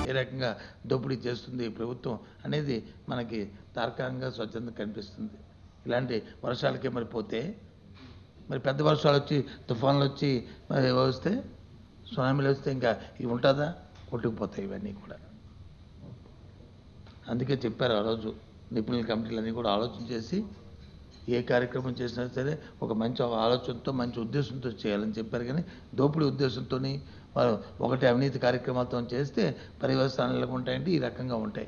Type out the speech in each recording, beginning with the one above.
ఏ రకంగా దోపిడీ చేస్తుంది ప్రభుత్వం అనేది మనకి తార్కాణంగా స్వచ్ఛందంగా కనిపిస్తుంది. ఇలాంటి వర్షాలకే మరి పోతే మరి పెద్ద వర్షాలు వచ్చి తుఫాన్లు వచ్చి మరి వస్తే సునామీలు వస్తే ఇంకా ఇవి ఉంటుందా? కొట్టుకుపోతాయి ఇవన్నీ కూడా. అందుకే చెప్పారు ఆ రోజు నిపుణుల కమిటీలన్నీ కూడా ఆలోచన చేసి ఏ కార్యక్రమం చేసినా సరే ఒక మంచి ఆలోచనతో మంచి ఉద్దేశంతో చేయాలని చెప్పారు. కానీ దోపిడీ ఉద్దేశంతో వాళ్ళు ఒకటి అవినీతి కార్యక్రమాలతో చేస్తే పర్యవసానాలు ఎలా ఉంటాయంటే ఈ రకంగా ఉంటాయి.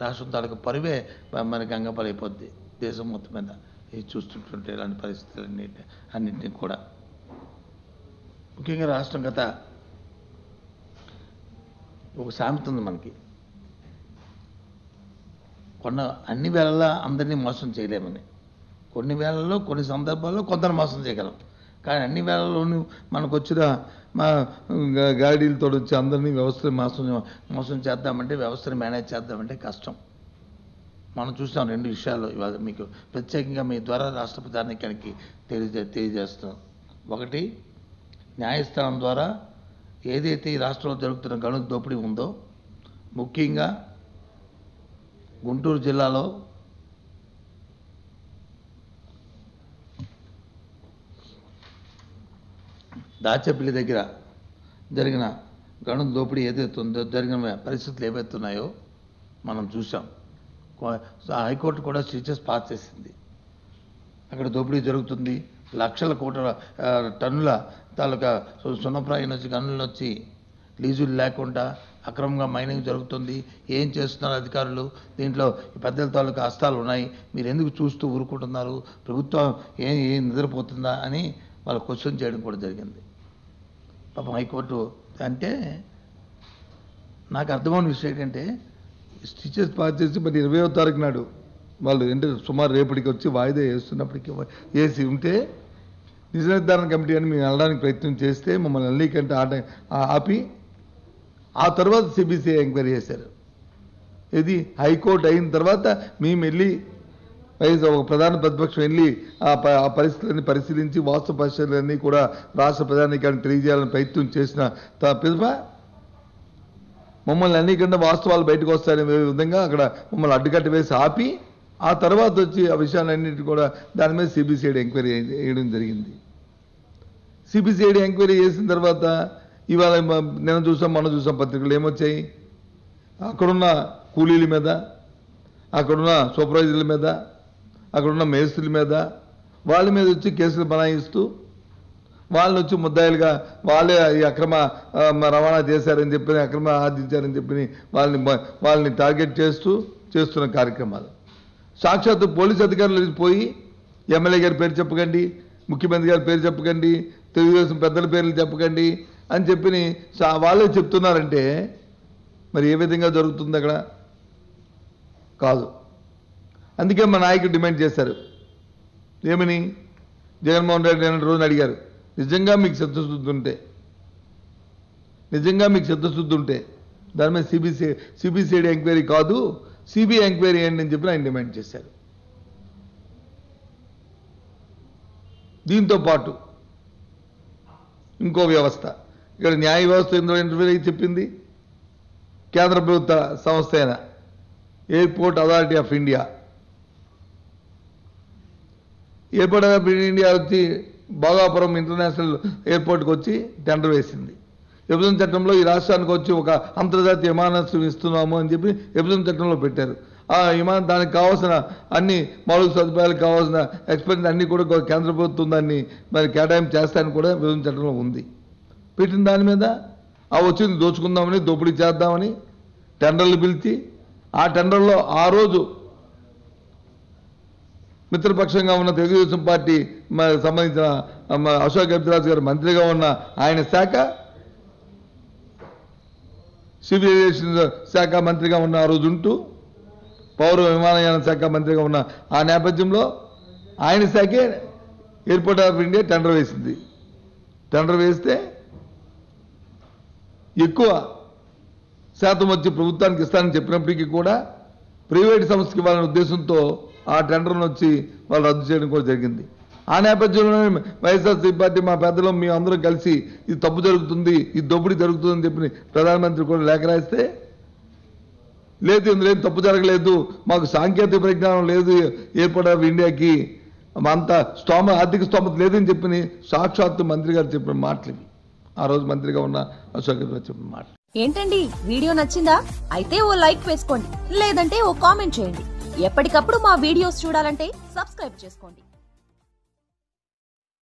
రాష్ట్రం తాలూకు పరువే మన గంగపరైపోద్ది దేశం మొత్తం మీద ఇది చూస్తుంటుంటే ఇలాంటి పరిస్థితులు అన్నింటినీ కూడా. ముఖ్యంగా రాష్ట్రం గత ఒక సామెత ఉంది మనకి, అన్ని వేళలా అందరినీ మోసం చేయలేమని. కొన్ని వేళల్లో కొన్ని సందర్భాల్లో కొందరు మోసం చేయగలం, కానీ అన్ని వేళల్లోనూ మనకు వచ్చిన మా గాడీలతో వచ్చి అందరినీ వ్యవస్థని మోసం చేద్దామంటే, వ్యవస్థని మేనేజ్ చేద్దామంటే కష్టం. మనం చూసాం రెండు విషయాలు ఇవాళ మీకు ప్రత్యేకంగా మీ ద్వారా రాష్ట్ర ప్రధానికానికి తెలియజేస్తున్నాం. ఒకటి, న్యాయస్థానం ద్వారా ఏదైతే ఈ రాష్ట్రంలో జరుగుతున్న గనుల దోపిడీ ఉందో, ముఖ్యంగా గుంటూరు జిల్లాలో దాచేపల్లి దగ్గర జరిగిన గనుల దోపిడీ ఏదైతే ఉందో, జరిగిన పరిస్థితులు ఏవైతే ఉన్నాయో మనం చూసాం. హైకోర్టు కూడా స్టేటస్ పాస్ చేసింది. అక్కడ దోపిడీ జరుగుతుంది, లక్షల కోట్ల టన్నుల తాలూకా సున్నప్రాయం వచ్చి గనులు వచ్చి లీజులు లేకుండా అక్రమంగా మైనింగ్ జరుగుతుంది. ఏం చేస్తున్నారు అధికారులు? దీంట్లో పెద్దల తాలూకా హస్తాలు ఉన్నాయి, మీరు ఎందుకు చూస్తూ ఊరుకుంటున్నారు? ప్రభుత్వం ఏం నిద్రపోతుందా అని వాళ్ళు క్వశ్చన్ చేయడం కూడా జరిగింది. పాపం హైకోర్టు అంటే నాకు అర్థమైన విషయం ఏంటంటే, స్టిచెస్ పాస్ చేసి మరి 20వ తారీఖు నాడు వాళ్ళు అంటే సుమారు రేపటికి వచ్చి వాయిదా వేస్తున్నప్పటికీ వేసి ఉంటే నిజ నిర్ధారణ కమిటీ అని మేము వెళ్ళడానికి ప్రయత్నం చేస్తే మమ్మల్ని అల్లీకంటే ఆపి ఆ తర్వాత సిబిసిఐ ఎంక్వైరీ చేశారు. ఇది హైకోర్టు అయిన తర్వాత మేము వెళ్ళి ఒక ప్రధాన ప్రతిపక్షం వెళ్ళి ఆ పరిస్థితులన్నీ పరిశీలించి వాస్తవ పరిస్థితులన్నీ కూడా రాష్ట్ర ప్రధానికానికి తెలియజేయాలని ప్రయత్నం చేసిన పిదప మమ్మల్ని అన్నికన్నా వాస్తవాలు బయటకు వస్తాయనే విధంగా అక్కడ మమ్మల్ని అడ్డుకట్ట వేసి ఆపి ఆ తర్వాత వచ్చి ఆ విషయాలన్నింటి కూడా దాని మీద సిబిసిఐడి ఎంక్వైరీ వేయడం జరిగింది. సిబిసిఐడి ఎంక్వైరీ చేసిన తర్వాత ఇవాళ నేను చూసాం, మనం చూసాం పత్రికలు ఏమొచ్చాయి, అక్కడున్న కూలీల మీద, అక్కడున్న సూపర్వైజర్ల మీద, అక్కడున్న మేస్త్రుల మీద, వాళ్ళ మీద వచ్చి కేసులు బనాయిస్తూ వాళ్ళని వచ్చి ముద్దాయిలుగా వాళ్ళే ఈ అక్రమ రవాణా చేశారని చెప్పి, అక్రమ ఆర్జించారని చెప్పి వాళ్ళని టార్గెట్ చేస్తున్న కార్యక్రమాలు. సాక్షాత్తు పోలీసు అధికారులు పోయి ఎమ్మెల్యే గారి పేరు చెప్పకండి, ముఖ్యమంత్రి గారి పేరు చెప్పకండి, తెలుగుదేశం పెద్దల పేర్లు చెప్పకండి అని చెప్పి వాళ్ళే చెప్తున్నారంటే మరి ఏ విధంగా జరుగుతుంది అక్కడ? కాదు. అందుకే మా నాయకుడు డిమాండ్ చేశారు. ఏమని? జగన్మోహన్ రెడ్డి అనే రోజున అడిగారు, నిజంగా మీకు చిత్తశుద్ధి ఉంటే దాని మీద సిబిసిఐడి ఎంక్వైరీ కాదు, సిబిఐ ఎంక్వైరీ ఏంటి అని చెప్పి ఆయన డిమాండ్ చేశారు. దీంతో పాటు ఇంకో వ్యవస్థ, ఇక్కడ న్యాయ వ్యవస్థ ఎందులో ఇంటర్వ్యూ అయి చెప్పింది, కేంద్ర ప్రభుత్వ సంస్థ అయిన ఎయిర్పోర్ట్ అథారిటీ ఆఫ్ ఇండియా వచ్చి భోగాపురం ఇంటర్నేషనల్ ఎయిర్పోర్ట్కి వచ్చి టెండర్ వేసింది. విభజన చట్టంలో ఈ రాష్ట్రానికి వచ్చి ఒక అంతర్జాతీయ విమానాశ్రయం ఇస్తున్నాము అని చెప్పి విభజన చట్టంలో పెట్టారు. ఆ విమానం దానికి కావాల్సిన అన్ని మౌలిక సదుపాయాలకు కావాల్సిన ఎక్స్పెన్స్ అన్ని కూడా కేంద్ర ప్రభుత్వం దాన్ని మరి కేటాయింపు చేస్తానని కూడా విభజన చట్టంలో ఉంది. పెట్టిన దాని మీద ఆ వచ్చింది దోచుకుందామని, దోపిడీ చేద్దామని టెండర్లు పిలిచి ఆ టెండర్లో ఆ రోజు మిత్రపక్షంగా ఉన్న తెలుగుదేశం పార్టీ సంబంధించిన అశోక్ గజపతిరాజు గారు మంత్రిగా ఉన్న ఆయన శాఖ, సివిల్ ఏవియేషన్ శాఖ మంత్రిగా ఉన్న ఆ రోజు ఉంటూ, పౌర విమానయాన శాఖ మంత్రిగా ఉన్న ఆ నేపథ్యంలో ఆయన శాఖే ఎయిర్పోర్ట్ ఆఫ్ ఇండియా టెండర్ వేసింది. టెండర్ వేస్తే ఎక్కువ శాతం వచ్చి ప్రభుత్వానికి ఇస్తానని చెప్పినప్పటికీ కూడా ప్రైవేట్ సంస్థకి ఇవ్వాలనే ఉద్దేశంతో ఆ టెండర్ను వచ్చి వాళ్ళు రద్దు చేయడం కూడా జరిగింది. ఆ నేపథ్యంలోనే వైఎస్ఆర్సీపీ పార్టీ మా పెద్దలు మీ అందరం కలిసి ఇది తప్పు జరుగుతుంది, ఇది దోపిడీ జరుగుతుందని చెప్పి ప్రధానమంత్రి కూడా లేఖ రాస్తే, లేదు ఇందులో ఏం తప్పు జరగలేదు, మాకు సాంకేతిక పరిజ్ఞానం లేదు ఏర్పడ ఇండియాకి, అంత ఆర్థిక స్తోమత లేదని చెప్పి సాక్షాత్తు మంత్రి గారు చెప్పిన మాటలు ఇవి. ఆ రోజు మంత్రిగా ఉన్న అశోక్ గారు చెప్పిన మాటలు. ఏంటండి వీడియో నచ్చిందా? అయితే ఓ లైక్ వేసుకోండి, లేదంటే ఓ కామెంట్ చేయండి. ఎప్పటికప్పుడు మా వీడియోస్ చూడాలంటే సబ్స్క్రైబ్ చేసుకోండి.